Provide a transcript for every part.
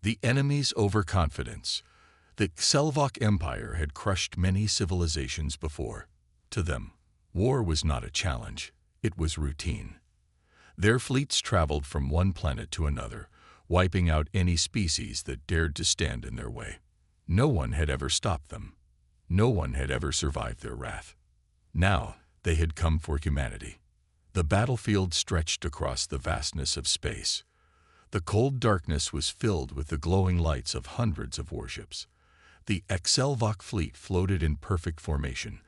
The enemy's overconfidence. The Selvok Empire had crushed many civilizations before. To them, war was not a challenge, it was routine. Their fleets traveled from one planet to another, wiping out any species that dared to stand in their way. No one had ever stopped them. No one had ever survived their wrath. Now, they had come for humanity. The battlefield stretched across the vastness of space. The cold darkness was filled with the glowing lights of hundreds of warships. The Selvok fleet floated in perfect formation,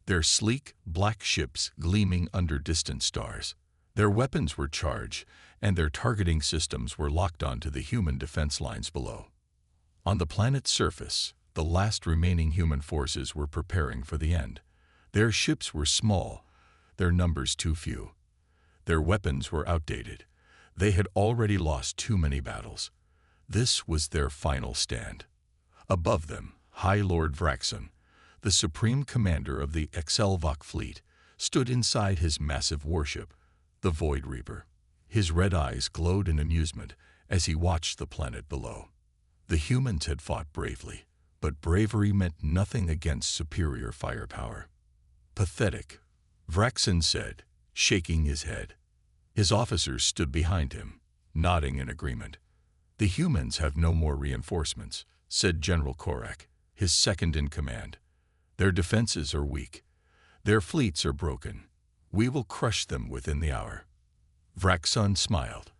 their sleek, black ships gleaming under distant stars. Their weapons were charged, and their targeting systems were locked onto the human defense lines below. On the planet's surface, the last remaining human forces were preparing for the end. Their ships were small, their numbers too few. Their weapons were outdated. They had already lost too many battles. This was their final stand. Above them, High Lord Vraxon, the supreme commander of the Selvok fleet, stood inside his massive warship, the Void Reaper. His red eyes glowed in amusement as he watched the planet below. The humans had fought bravely, but bravery meant nothing against superior firepower. Pathetic, Vraxon said, shaking his head. His officers stood behind him, nodding in agreement. "The humans have no more reinforcements," said General Korak, his second in command. "Their defenses are weak. Their fleets are broken. We will crush them within the hour." Vraxon smiled.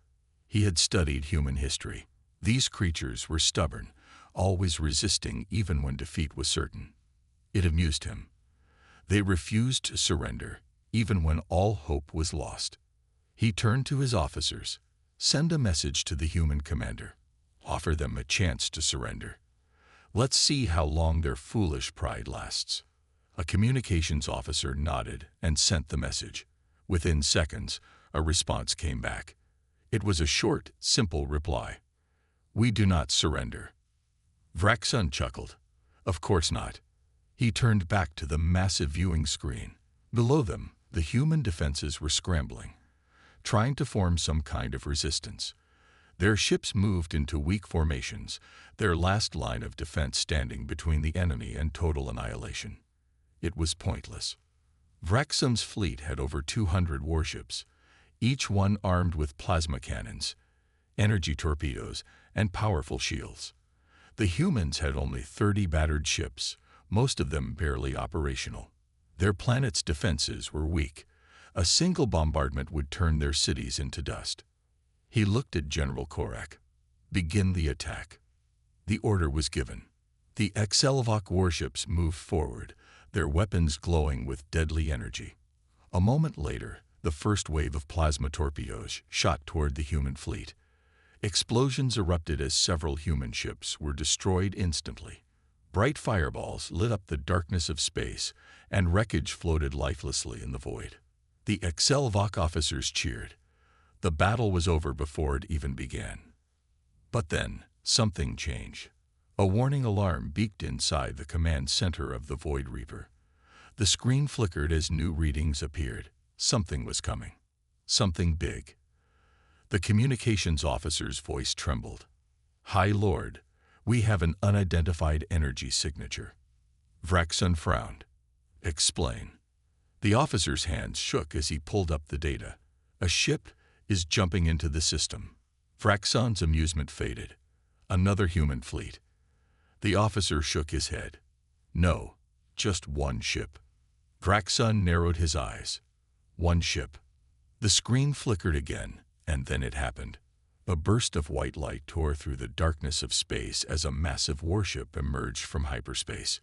He had studied human history. These creatures were stubborn, always resisting even when defeat was certain. It amused him. They refused to surrender, even when all hope was lost. He turned to his officers. "Send a message to the human commander. Offer them a chance to surrender. Let's see how long their foolish pride lasts." A communications officer nodded and sent the message. Within seconds, a response came back. It was a short, simple reply. "We do not surrender." Vraxon chuckled. Of course not. He turned back to the massive viewing screen. Below them, the human defenses were scrambling, trying to form some kind of resistance. Their ships moved into weak formations, their last line of defense standing between the enemy and total annihilation. It was pointless. Vraxon's fleet had over 200 warships, each one armed with plasma cannons, energy torpedoes, and powerful shields. The humans had only 30 battered ships, most of them barely operational. Their planet's defenses were weak. A single bombardment would turn their cities into dust. He looked at General Korak. "Begin the attack." The order was given. The Selvok warships moved forward, their weapons glowing with deadly energy. A moment later, the first wave of plasma torpedoes shot toward the human fleet. Explosions erupted as several human ships were destroyed instantly. Bright fireballs lit up the darkness of space, and wreckage floated lifelessly in the void. The Selvok officers cheered. The battle was over before it even began. But then, something changed. A warning alarm beeped inside the command center of the Void Reaper. The screen flickered as new readings appeared. Something was coming. Something big. The communications officer's voice trembled. "High Lord, we have an unidentified energy signature." Vraxon frowned. "Explain." The officer's hands shook as he pulled up the data. "A ship is jumping into the system." Vraxon's amusement faded. "Another human fleet." The officer shook his head. "No, just one ship." Vraxon narrowed his eyes. "One ship." The screen flickered again, and then it happened. A burst of white light tore through the darkness of space as a massive warship emerged from hyperspace.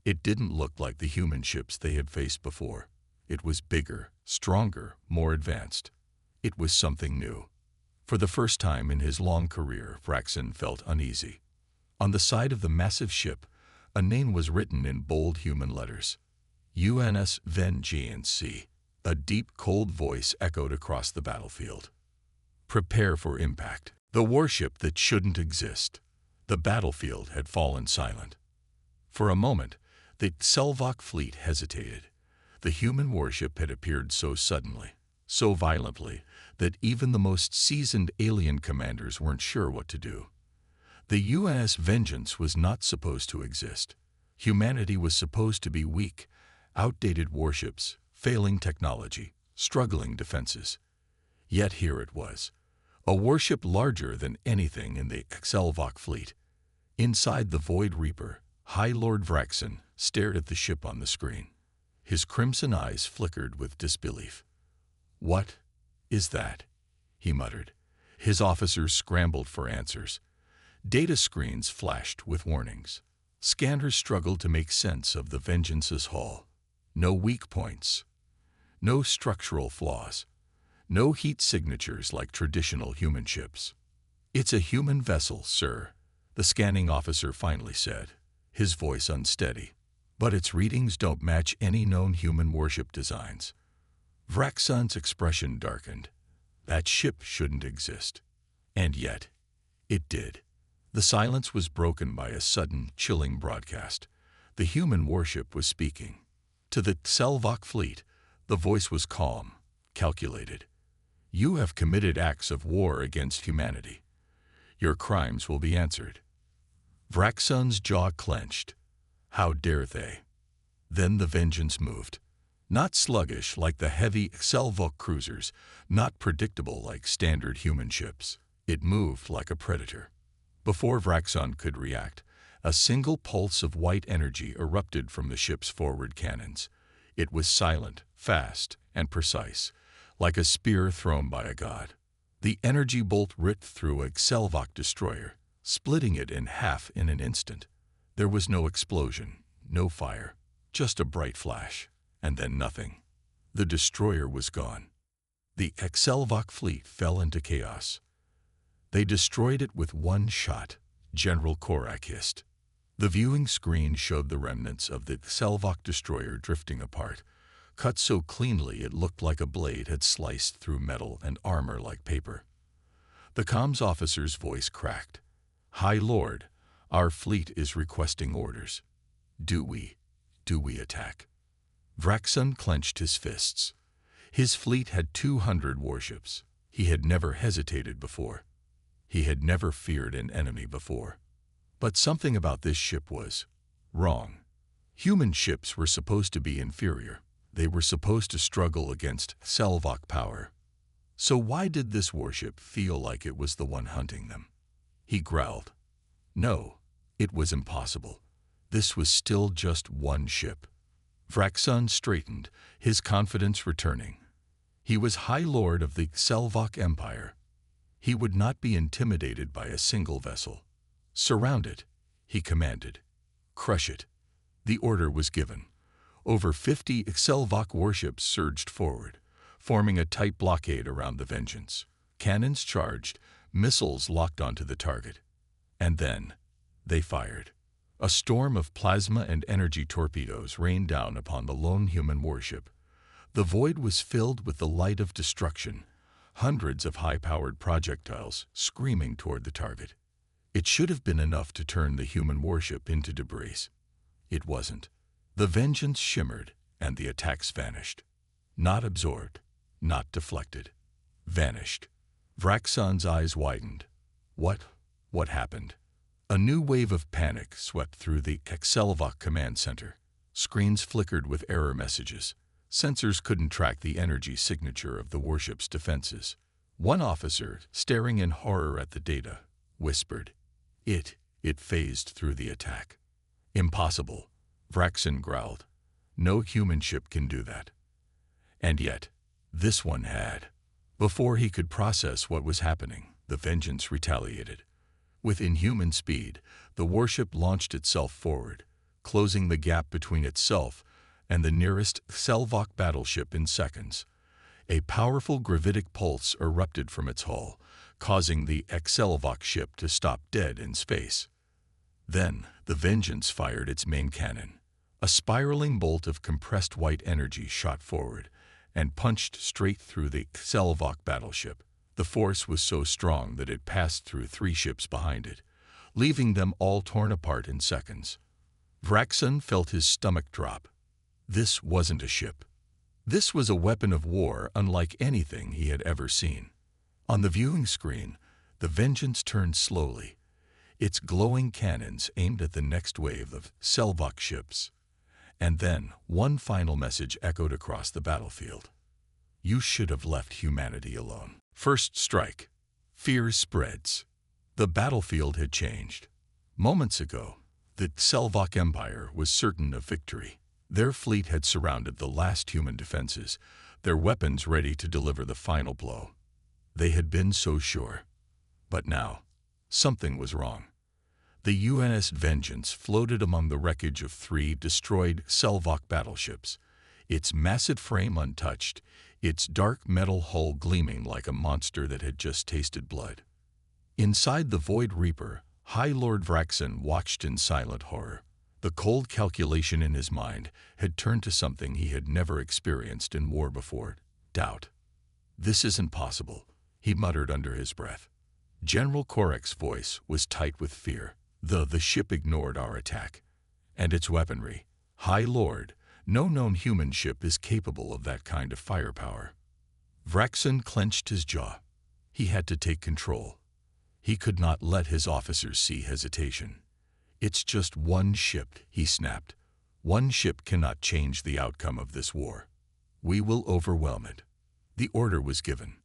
It didn't look like the human ships they had faced before. It was bigger, stronger, more advanced. It was something new. For the first time in his long career, Vraxon felt uneasy. On the side of the massive ship, a name was written in bold human letters. UNS Vengeance. A deep, cold voice echoed across the battlefield. "Prepare for impact." The warship that shouldn't exist. The battlefield had fallen silent. For a moment, the Selvok fleet hesitated. The human warship had appeared so suddenly, so violently, that even the most seasoned alien commanders weren't sure what to do. The UNS Vengeance was not supposed to exist. Humanity was supposed to be weak, outdated warships, failing technology, struggling defenses. Yet here it was, a warship larger than anything in the Excelvok fleet. Inside the Void Reaper, High Lord Vraxon stared at the ship on the screen. His crimson eyes flickered with disbelief. "What is that?" he muttered. His officers scrambled for answers. Data screens flashed with warnings. Scanners struggled to make sense of the Vengeance's hull. No weak points. No structural flaws. No heat signatures like traditional human ships. "It's a human vessel, sir," the scanning officer finally said, his voice unsteady. "But its readings don't match any known human warship designs." Vraxon's expression darkened. That ship shouldn't exist. And yet, it did. The silence was broken by a sudden, chilling broadcast. The human warship was speaking. To the Excelvok fleet, the voice was calm, calculated. "You have committed acts of war against humanity. Your crimes will be answered." Vraxon's jaw clenched. How dare they? Then the Vengeance moved. Not sluggish like the heavy Excelvok cruisers, not predictable like standard human ships. It moved like a predator. Before Vraxon could react, a single pulse of white energy erupted from the ship's forward cannons. It was silent, fast, and precise, like a spear thrown by a god. The energy bolt ripped through a Excelvok destroyer, splitting it in half in an instant. There was no explosion, no fire, just a bright flash, and then nothing. The destroyer was gone. The Excelvok fleet fell into chaos. They destroyed it with one shot, General Korak hissed. The viewing screen showed the remnants of the Excelvok destroyer drifting apart, cut so cleanly it looked like a blade had sliced through metal and armor like paper. The comms officer's voice cracked. "High Lord, our fleet is requesting orders. Do we attack?" Vraxon clenched his fists. His fleet had 200 warships. He had never hesitated before. He had never feared an enemy before. But something about this ship was wrong. Human ships were supposed to be inferior. They were supposed to struggle against Excelvok power. So why did this warship feel like it was the one hunting them? He growled. No, it was impossible. This was still just one ship. Vraxon straightened, his confidence returning. He was High Lord of the Excelvok Empire. He would not be intimidated by a single vessel. "Surround it," he commanded. "Crush it." The order was given. Over 50 Excelvok warships surged forward, forming a tight blockade around the Vengeance. Cannons charged, missiles locked onto the target. And then, they fired. A storm of plasma and energy torpedoes rained down upon the lone human warship. The void was filled with the light of destruction, hundreds of high-powered projectiles screaming toward the target. It should have been enough to turn the human warship into debris. It wasn't. The Vengeance shimmered, and the attacks vanished. Not absorbed, not deflected. Vanished. Vraxon's eyes widened. What happened? A new wave of panic swept through the Excelvok command center. Screens flickered with error messages. Sensors couldn't track the energy signature of the warship's defenses. One officer, staring in horror at the data, whispered, It phased through the attack." "Impossible," Vraxon growled. "No human ship can do that." And yet, this one had. Before he could process what was happening, the Vengeance retaliated. With inhuman speed, the warship launched itself forward, closing the gap between itself and the nearest Excelvok battleship in seconds. A powerful gravitic pulse erupted from its hull, causing the Excelvok ship to stop dead in space. Then, the Vengeance fired its main cannon. A spiraling bolt of compressed white energy shot forward and punched straight through the Excelvok battleship. The force was so strong that it passed through 3 ships behind it, leaving them all torn apart in seconds. Vraxon felt his stomach drop. This wasn't a ship. This was a weapon of war unlike anything he had ever seen. On the viewing screen, the Vengeance turned slowly. its glowing cannons aimed at the next wave of Selvok ships. And then one final message echoed across the battlefield. You should have left humanity alone. First strike. Fear spreads. The battlefield had changed. Moments ago, the Selvok Empire was certain of victory. Their fleet had surrounded the last human defenses, their weapons ready to deliver the final blow. They had been so sure. But now, something was wrong. The UNS Vengeance floated among the wreckage of 3 destroyed Selvok battleships, its massive frame untouched, its dark metal hull gleaming like a monster that had just tasted blood. Inside the Void Reaper, High Lord Vraxen watched in silent horror. The cold calculation in his mind had turned to something he had never experienced in war before: doubt. This isn't possible, he muttered under his breath. General Korek's voice was tight with fear. The ship ignored our attack. And its weaponry. High Lord, no known human ship is capable of that kind of firepower. Vraxen clenched his jaw. He had to take control. He could not let his officers see hesitation. It's just one ship, he snapped. One ship cannot change the outcome of this war. We will overwhelm it. The order was given.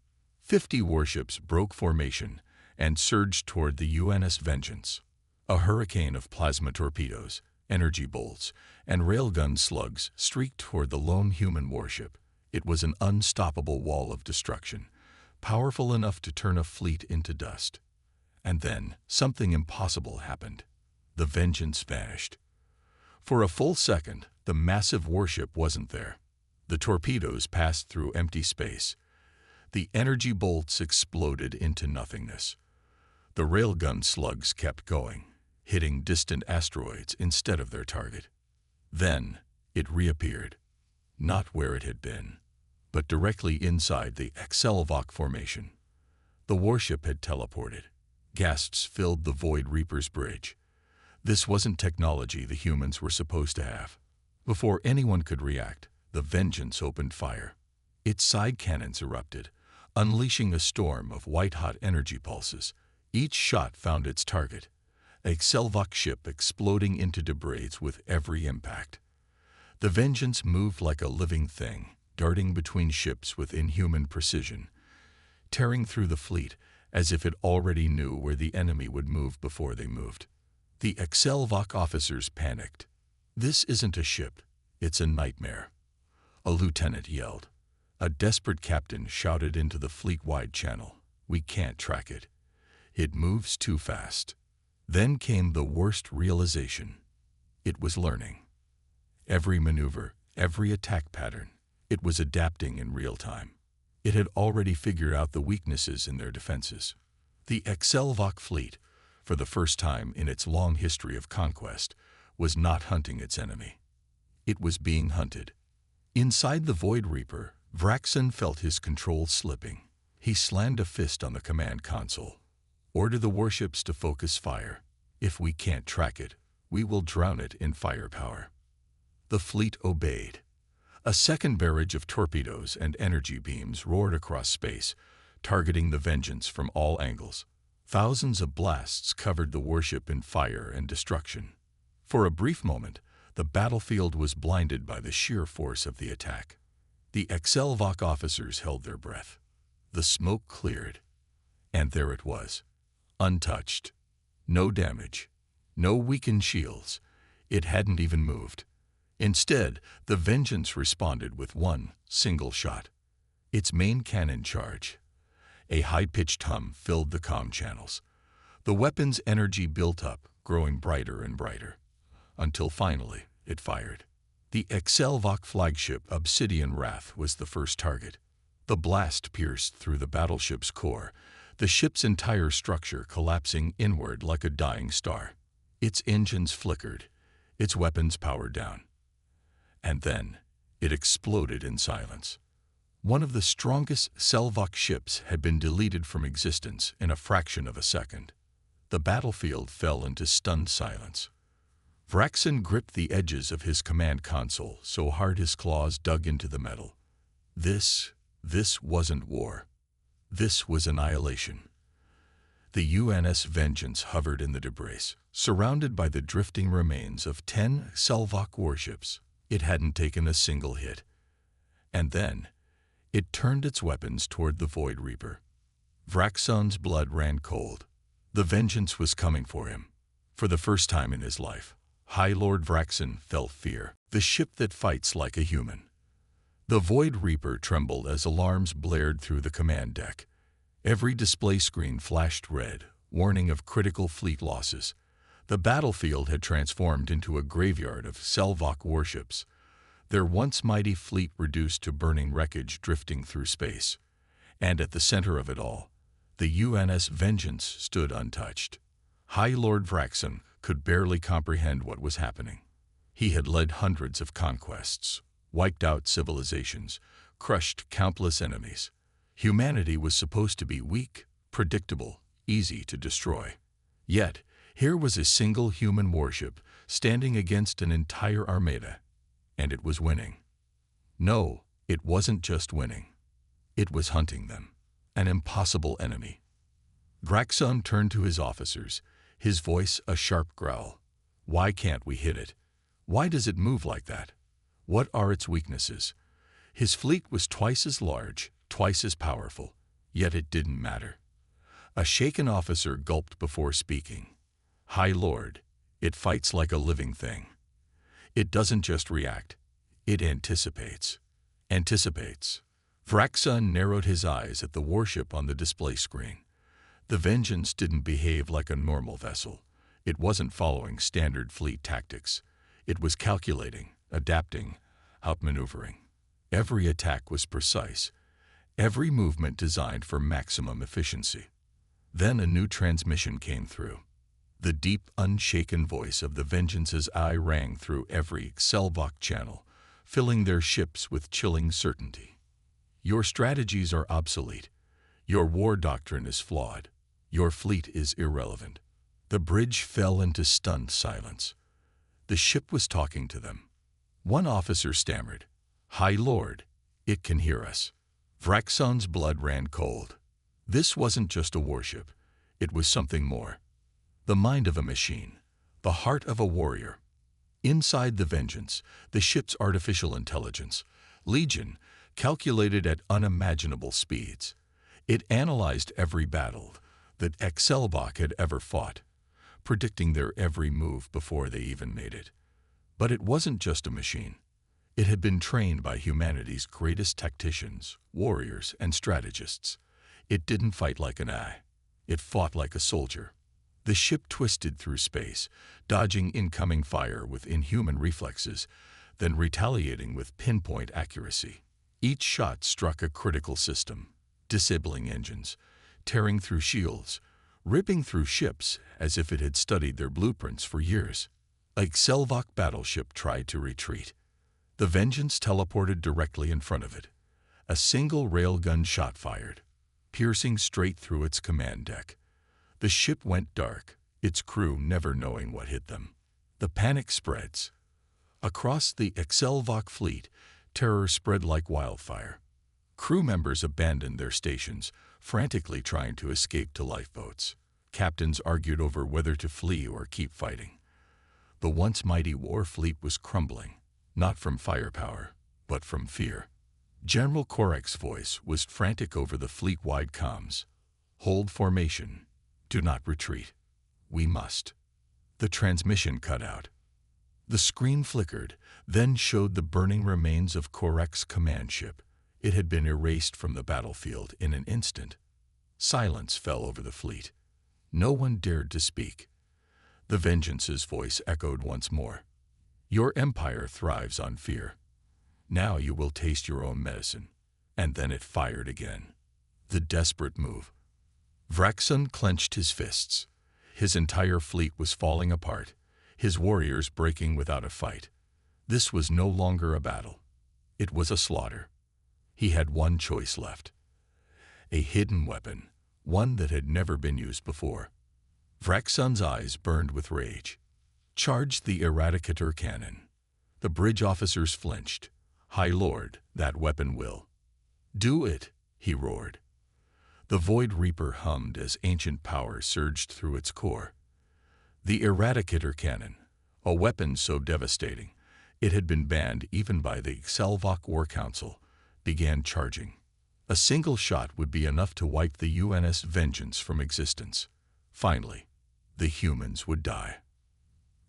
50 warships broke formation and surged toward the UNS Vengeance. A hurricane of plasma torpedoes, energy bolts, and railgun slugs streaked toward the lone human warship. It was an unstoppable wall of destruction, powerful enough to turn a fleet into dust. And then something impossible happened. The Vengeance vanished. For a full second, the massive warship wasn't there. The torpedoes passed through empty space. The energy bolts exploded into nothingness. The railgun slugs kept going, hitting distant asteroids instead of their target. Then it reappeared, not where it had been, but directly inside the Selvok formation. The warship had teleported. Gasps filled the Void Reaper's bridge. This wasn't technology the humans were supposed to have. Before anyone could react, the Vengeance opened fire. Its side cannons erupted, unleashing a storm of white-hot energy pulses. Each shot found its target, a Selvok ship exploding into debris with every impact. The Vengeance moved like a living thing, darting between ships with inhuman precision, tearing through the fleet as if it already knew where the enemy would move before they moved. The Selvok officers panicked. This isn't a ship, it's a nightmare. A lieutenant yelled. A desperate captain shouted into the fleet-wide channel. We can't track it. It moves too fast. Then came the worst realization. It was learning. Every maneuver, every attack pattern, it was adapting in real time. It had already figured out the weaknesses in their defenses. The Selvok fleet, for the first time in its long history of conquest, was not hunting its enemy. It was being hunted. Inside the Void Reaper, Vraxen felt his control slipping. He slammed a fist on the command console. Order the warships to focus fire. If we can't track it, we will drown it in firepower. The fleet obeyed. A second barrage of torpedoes and energy beams roared across space, targeting the Vengeance from all angles. Thousands of blasts covered the warship in fire and destruction. For a brief moment, the battlefield was blinded by the sheer force of the attack. The Selvok officers held their breath. The smoke cleared, and there it was, untouched. No damage, no weakened shields. It hadn't even moved. Instead, the Vengeance responded with one single shot. Its main cannon charge. A high-pitched hum filled the comm channels. The weapon's energy built up, growing brighter and brighter, until finally it fired. The Selvok flagship Obsidian Wrath was the first target. The blast pierced through the battleship's core, the ship's entire structure collapsing inward like a dying star. Its engines flickered, its weapons powered down. And then it exploded in silence. One of the strongest Selvok ships had been deleted from existence in a fraction of a second. The battlefield fell into stunned silence. Vraxen gripped the edges of his command console so hard his claws dug into the metal. This wasn't war. This was annihilation. The UNS Vengeance hovered in the debris, surrounded by the drifting remains of 10 Selvok warships. It hadn't taken a single hit. And then, it turned its weapons toward the Void Reaper. Vraxon's blood ran cold. The Vengeance was coming for him. For the first time in his life, High Lord Vraxon felt fear, the ship that fights like a human. The Void Reaper trembled as alarms blared through the command deck. Every display screen flashed red, warning of critical fleet losses. The battlefield had transformed into a graveyard of Selvok warships, their once mighty fleet reduced to burning wreckage drifting through space. And at the center of it all, the UNS Vengeance stood untouched. High Lord Vraxon could barely comprehend what was happening. He had led hundreds of conquests, wiped out civilizations, crushed countless enemies. Humanity was supposed to be weak, predictable, easy to destroy. Yet, here was a single human warship standing against an entire armada, and it was winning. No, it wasn't just winning. It was hunting them, an impossible enemy. Vraxon turned to his officers, his voice a sharp growl. Why can't we hit it? Why does it move like that? What are its weaknesses? His fleet was twice as large, twice as powerful, yet it didn't matter. A shaken officer gulped before speaking. High Lord, it fights like a living thing. It doesn't just react, it anticipates. Anticipates. Vraxon narrowed his eyes at the warship on the display screen. The Vengeance didn't behave like a normal vessel. It wasn't following standard fleet tactics. It was calculating, adapting, outmaneuvering. Every attack was precise, every movement designed for maximum efficiency. Then a new transmission came through. The deep, unshaken voice of the Vengeance's eye rang through every Selvok channel, filling their ships with chilling certainty. Your strategies are obsolete. Your war doctrine is flawed. Your fleet is irrelevant. The bridge fell into stunned silence. The ship was talking to them. One officer stammered, High Lord, it can hear us. Vraxon's blood ran cold. This wasn't just a warship. It was something more. The mind of a machine, the heart of a warrior. Inside the Vengeance, the ship's artificial intelligence, Legion, calculated at unimaginable speeds. It analyzed every battle that Selvok had ever fought, predicting their every move before they even made it. But it wasn't just a machine. It had been trained by humanity's greatest tacticians, warriors, and strategists. It didn't fight like an eye. It fought like a soldier. The ship twisted through space, dodging incoming fire with inhuman reflexes, then retaliating with pinpoint accuracy. Each shot struck a critical system, disabling engines, tearing through shields, ripping through ships as if it had studied their blueprints for years. A Selvok battleship tried to retreat. The Vengeance teleported directly in front of it. A single railgun shot fired, piercing straight through its command deck. The ship went dark, its crew never knowing what hit them. The panic spreads. Across the Selvok fleet, terror spread like wildfire. Crew members abandoned their stations, frantically trying to escape to lifeboats. Captains argued over whether to flee or keep fighting. The once mighty war fleet was crumbling, not from firepower, but from fear. General Korek's voice was frantic over the fleet-wide comms. Hold formation. Do not retreat. We must. The transmission cut out. The screen flickered, then showed the burning remains of Korek's command ship. It had been erased from the battlefield in an instant. Silence fell over the fleet. No one dared to speak. The Vengeance's voice echoed once more. Your empire thrives on fear. Now you will taste your own medicine. And then it fired again. The desperate move. Vraxon clenched his fists. His entire fleet was falling apart, his warriors breaking without a fight. This was no longer a battle. It was a slaughter. He had one choice left. A hidden weapon, one that had never been used before. Vraxon's eyes burned with rage. Charge the Eradicator cannon. The bridge officers flinched. High Lord, that weapon will. Do it, he roared. The Void Reaper hummed as ancient power surged through its core. The Eradicator Cannon, a weapon so devastating it had been banned even by the Selvok War Council, began charging. A single shot would be enough to wipe the UNS Vengeance from existence. Finally, the humans would die.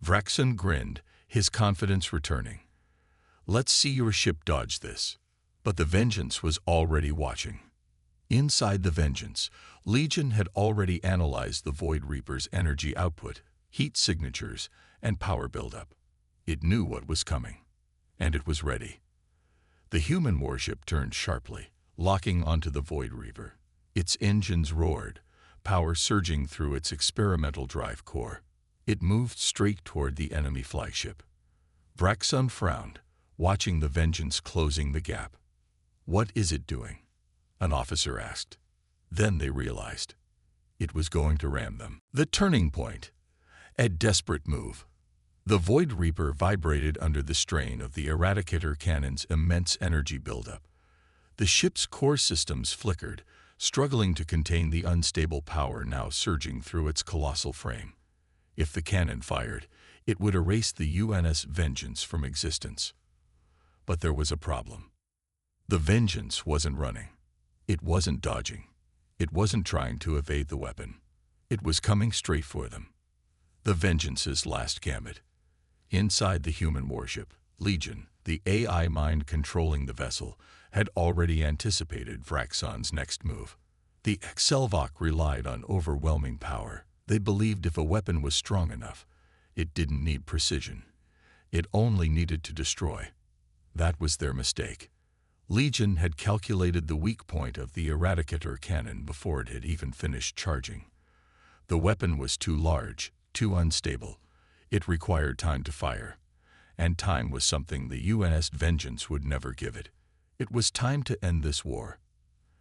Vraxon grinned, his confidence returning. "Let's see your ship dodge this." But the Vengeance was already watching. Inside the Vengeance, Legion had already analyzed the Void Reaper's energy output, heat signatures, and power buildup. It knew what was coming, and it was ready. The human warship turned sharply, locking onto the Void Reaper. Its engines roared, power surging through its experimental drive core. It moved straight toward the enemy flagship. Vraxon frowned, watching the Vengeance closing the gap. "What is it doing?" an officer asked. Then they realized. It was going to ram them. The turning point. A desperate move. The Void Reaper vibrated under the strain of the Eradicator Cannon's immense energy buildup. The ship's core systems flickered, struggling to contain the unstable power now surging through its colossal frame. If the cannon fired, it would erase the UNS Vengeance from existence. But there was a problem. The Vengeance wasn't running. It wasn't dodging. It wasn't trying to evade the weapon. It was coming straight for them. The Vengeance's last gambit. Inside the human warship, Legion, the AI mind controlling the vessel, had already anticipated Vraxon's next move. The Selvok relied on overwhelming power. They believed if a weapon was strong enough, it didn't need precision. It only needed to destroy. That was their mistake. Legion had calculated the weak point of the Eradicator cannon before it had even finished charging. The weapon was too large, too unstable. It required time to fire, and time was something the UNS Vengeance would never give it. It was time to end this war.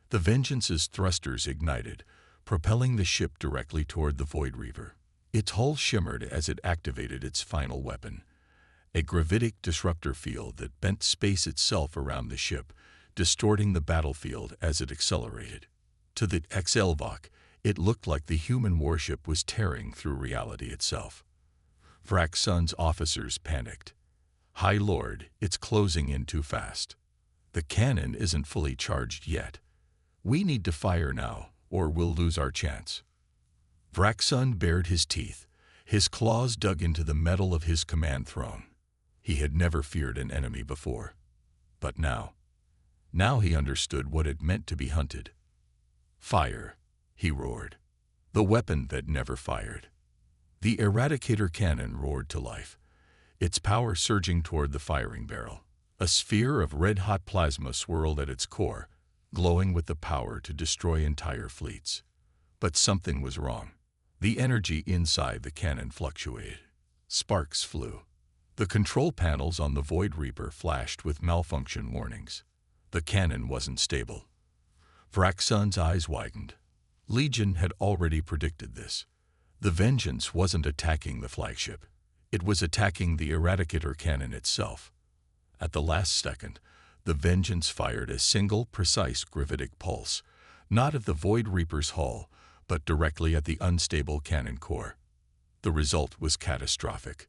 The Vengeance's thrusters ignited, propelling the ship directly toward the Void Reaper. Its hull shimmered as it activated its final weapon, a gravitic disruptor field that bent space itself around the ship, distorting the battlefield as it accelerated. To the Selvok, it looked like the human warship was tearing through reality itself. Vraxon's officers panicked. "High Lord, it's closing in too fast. The cannon isn't fully charged yet. We need to fire now, or we'll lose our chance." Vraxon bared his teeth. His claws dug into the metal of his command throne. He had never feared an enemy before. But now he understood what it meant to be hunted. "Fire," he roared. The weapon that never fired. The Eradicator cannon roared to life, its power surging toward the firing barrel. A sphere of red-hot plasma swirled at its core, glowing with the power to destroy entire fleets. But something was wrong. The energy inside the cannon fluctuated. Sparks flew. The control panels on the Void Reaper flashed with malfunction warnings. The cannon wasn't stable. Vraxon's eyes widened. Legion had already predicted this. The Vengeance wasn't attacking the flagship. It was attacking the Eradicator cannon itself. At the last second, the Vengeance fired a single, precise gravitic pulse, not at the Void Reaper's hull, but directly at the unstable cannon core. The result was catastrophic.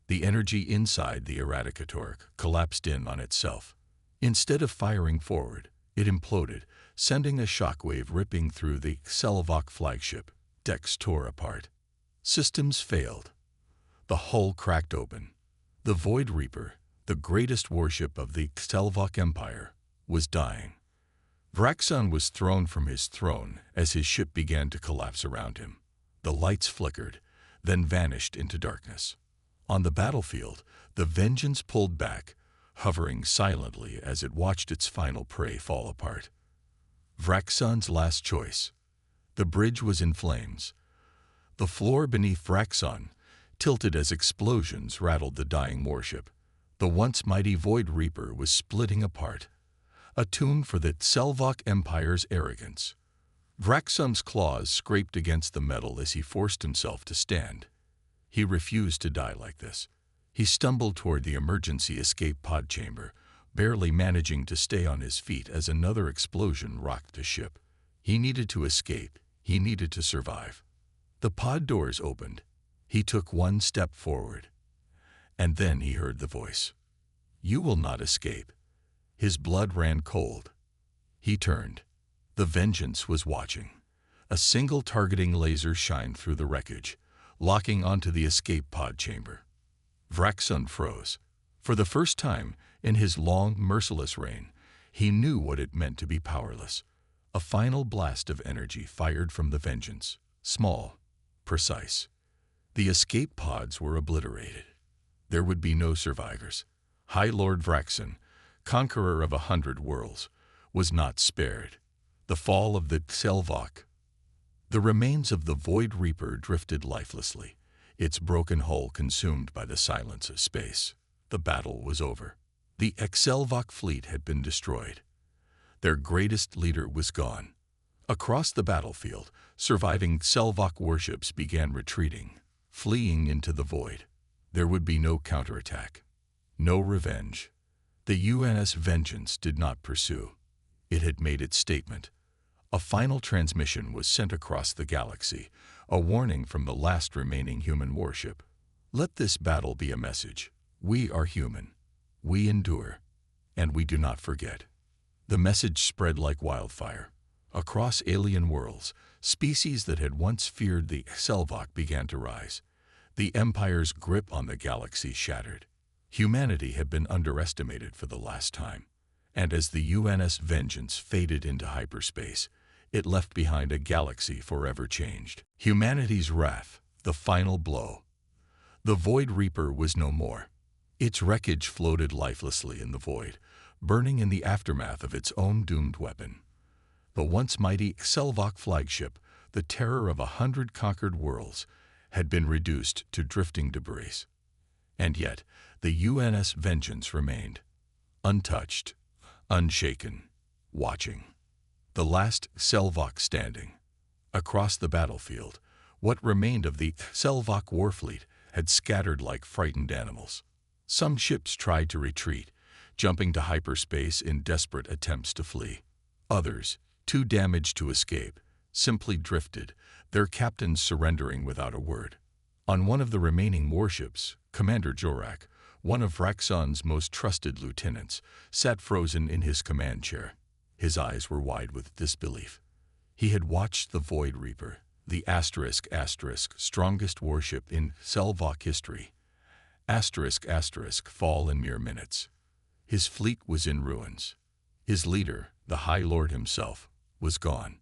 The energy inside the Eradicator collapsed in on itself. Instead of firing forward, it imploded, sending a shockwave ripping through the Selvok flagship. Decks tore apart. Systems failed. The hull cracked open. The Void Reaper, the greatest warship of the Selvok Empire, was dying. Vraxon was thrown from his throne as his ship began to collapse around him. The lights flickered, then vanished into darkness. On the battlefield, the Vengeance pulled back, hovering silently as it watched its final prey fall apart. Vraxon's last choice. The bridge was in flames. The floor beneath Vraxon tilted as explosions rattled the dying warship. The once mighty Void Reaper was splitting apart, a tune for the Selvok Empire's arrogance. Vraxon's claws scraped against the metal as he forced himself to stand. He refused to die like this. He stumbled toward the emergency escape pod chamber, barely managing to stay on his feet as another explosion rocked the ship. He needed to escape. He needed to survive. The pod doors opened. He took one step forward. And then he heard the voice. "You will not escape." His blood ran cold. He turned. The Vengeance was watching. A single targeting laser shined through the wreckage, locking onto the escape pod chamber. Vraxon froze. For the first time in his long, merciless reign, he knew what it meant to be powerless. A final blast of energy fired from the Vengeance, small, precise. The escape pods were obliterated. There would be no survivors. High Lord Vraxon, conqueror of 100 worlds, was not spared. The fall of the Selvok. The remains of the Void Reaper drifted lifelessly, its broken hull consumed by the silence of space. The battle was over. The Selvok fleet had been destroyed. Their greatest leader was gone. Across the battlefield, surviving Selvok warships began retreating, fleeing into the void. There would be no counterattack, no revenge. The UNS Vengeance did not pursue. It had made its statement. A final transmission was sent across the galaxy, a warning from the last remaining human warship. Let this battle be a message. We are human. We endure. And we do not forget. The message spread like wildfire. Across alien worlds, species that had once feared the Selvok began to rise. The Empire's grip on the galaxy shattered. Humanity had been underestimated for the last time. And as the UNS Vengeance faded into hyperspace, it left behind a galaxy forever changed. Humanity's wrath, the final blow. The Void Reaper was no more. Its wreckage floated lifelessly in the void, burning in the aftermath of its own doomed weapon. The once mighty Selvok flagship, the terror of 100 conquered worlds, had been reduced to drifting debris. And yet, the UNS Vengeance remained, untouched, unshaken, watching. The last Selvok standing. Across the battlefield, what remained of the Selvok warfleet had scattered like frightened animals. Some ships tried to retreat, jumping to hyperspace in desperate attempts to flee. Others, too damaged to escape, simply drifted, their captains surrendering without a word. On one of the remaining warships, Commander Jorak, one of Vraxon's most trusted lieutenants, sat frozen in his command chair. His eyes were wide with disbelief. He had watched the Void Reaper, the *** strongest warship in Selvok history, *** fall in mere minutes. His fleet was in ruins. His leader, the High Lord himself, was gone.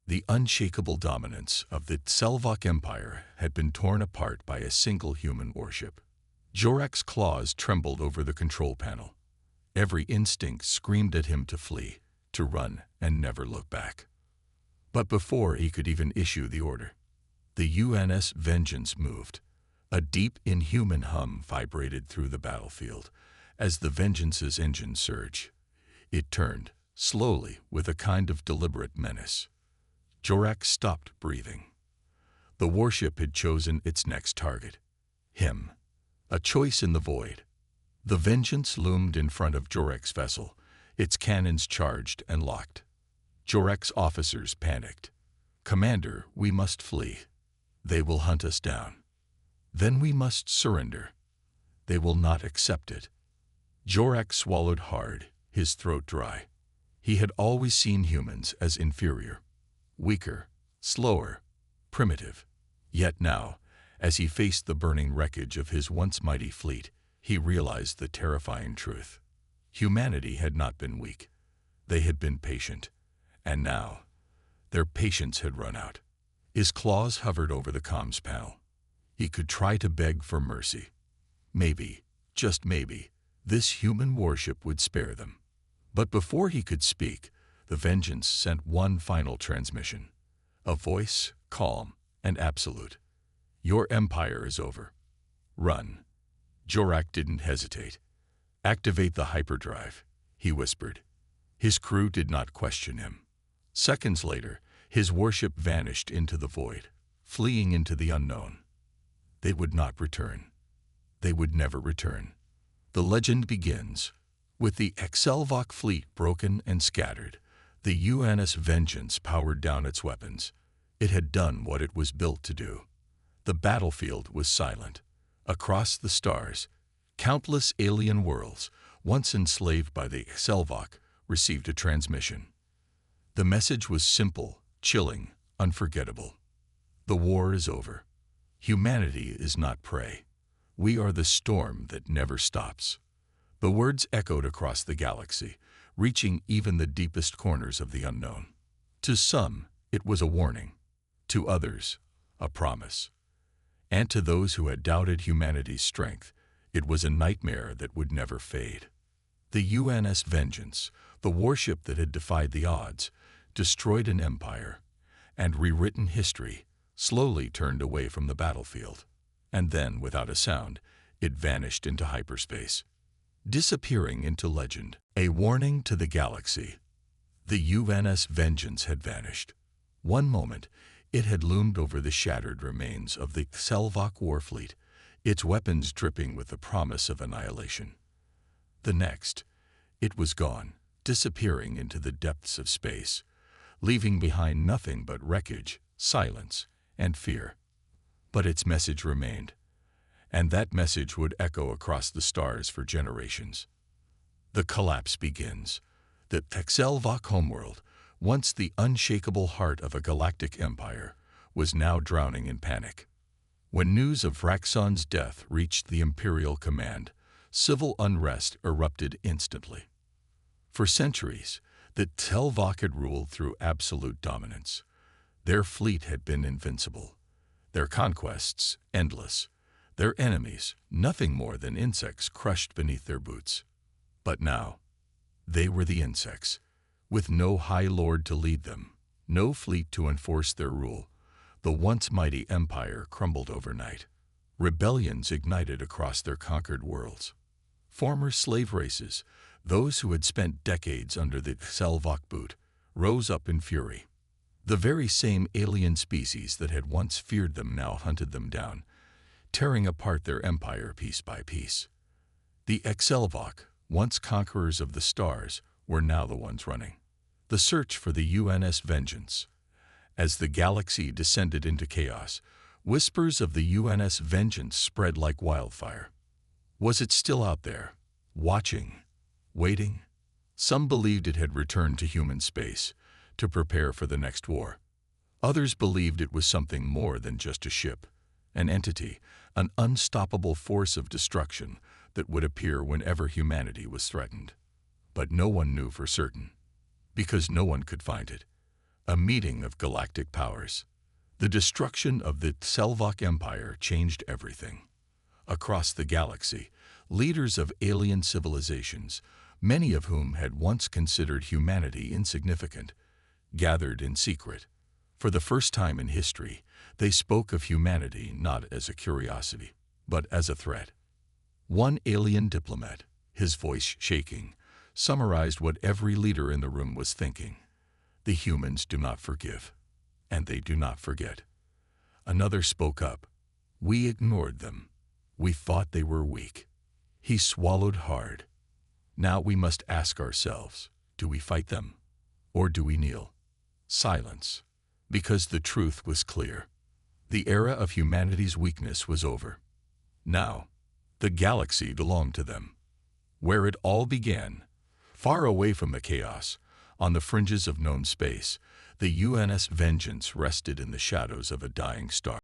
The unshakable dominance of the Selvok Empire had been torn apart by a single human warship. Jorak's claws trembled over the control panel. Every instinct screamed at him to flee, to run and never look back. But before he could even issue the order, the UNS Vengeance moved. A deep, inhuman hum vibrated through the battlefield as the Vengeance's engine surged. It turned, slowly, with a kind of deliberate menace. Jorak stopped breathing. The warship had chosen its next target. Him. A choice in the void. The Vengeance loomed in front of Jorak's vessel, its cannons charged and locked. Jorak's officers panicked. "Commander, we must flee. They will hunt us down. Then we must surrender. They will not accept it." Jorak swallowed hard, his throat dry. He had always seen humans as inferior, weaker, slower, primitive. Yet now, as he faced the burning wreckage of his once mighty fleet, he realized the terrifying truth. Humanity had not been weak. They had been patient. And now, their patience had run out. His claws hovered over the comms panel. He could try to beg for mercy. Maybe, just maybe, this human warship would spare them. But before he could speak, the Vengeance sent one final transmission. A voice, calm and absolute. "Your empire is over. Run." Jorak didn't hesitate. "Activate the hyperdrive," he whispered. His crew did not question him. Seconds later, his warship vanished into the void, fleeing into the unknown. They would not return. They would never return. The legend begins. With the Selvok fleet broken and scattered, The UNS Vengeance powered down its weapons. It had done what it was built to do. The battlefield was silent. Across the stars, countless alien worlds, once enslaved by the Selvok, received a transmission. The message was simple, chilling, unforgettable. The war is over. Humanity is not prey. We are the storm that never stops. The words echoed across the galaxy, reaching even the deepest corners of the unknown. To some, it was a warning. To others, a promise. And to those who had doubted humanity's strength, it was a nightmare that would never fade. The UNS Vengeance, the warship that had defied the odds, destroyed an empire, and rewritten history, slowly turned away from the battlefield. And then, without a sound, it vanished into hyperspace, disappearing into legend. A warning to the galaxy. The UNS Vengeance had vanished. One moment, it had loomed over the shattered remains of the Selvok warfleet, its weapons dripping with the promise of annihilation. The next, it was gone, disappearing into the depths of space, leaving behind nothing but wreckage, silence, and fear. But its message remained, and that message would echo across the stars for generations. The collapse begins. The Selvok homeworld, once the unshakable heart of a galactic empire, was now drowning in panic. When news of Raxon's death reached the Imperial command, civil unrest erupted instantly. For centuries, the Selvok had ruled through absolute dominance. Their fleet had been invincible, their conquests endless, their enemies nothing more than insects crushed beneath their boots. But now, they were the insects, with no High Lord to lead them, no fleet to enforce their rule. The once mighty empire crumbled overnight. Rebellions ignited across their conquered worlds. Former slave races, those who had spent decades under the Selvok boot, rose up in fury. The very same alien species that had once feared them now hunted them down, tearing apart their empire piece by piece. The Selvok, once conquerors of the stars, were now the ones running the search for the UNS Vengeance. As the galaxy descended into chaos, whispers of the UNS Vengeance spread like wildfire. Was it still out there, watching, waiting? Some believed it had returned to human space, to prepare for the next war. Others believed it was something more than just a ship, an entity, an unstoppable force of destruction that would appear whenever humanity was threatened. But no one knew for certain, because no one could find it. A meeting of galactic powers. The destruction of the Selvok Empire changed everything. Across the galaxy, leaders of alien civilizations, many of whom had once considered humanity insignificant, gathered in secret. For the first time in history, they spoke of humanity not as a curiosity, but as a threat. One alien diplomat, his voice shaking, summarized what every leader in the room was thinking. The humans do not forgive, and they do not forget. Another spoke up. We ignored them. We thought they were weak. He swallowed hard. Now we must ask ourselves, do we fight them, or do we kneel? Silence, because the truth was clear. The era of humanity's weakness was over. Now, the galaxy belonged to them. Where it all began, far away from the chaos, on the fringes of known space, the UNS Vengeance rested in the shadows of a dying star.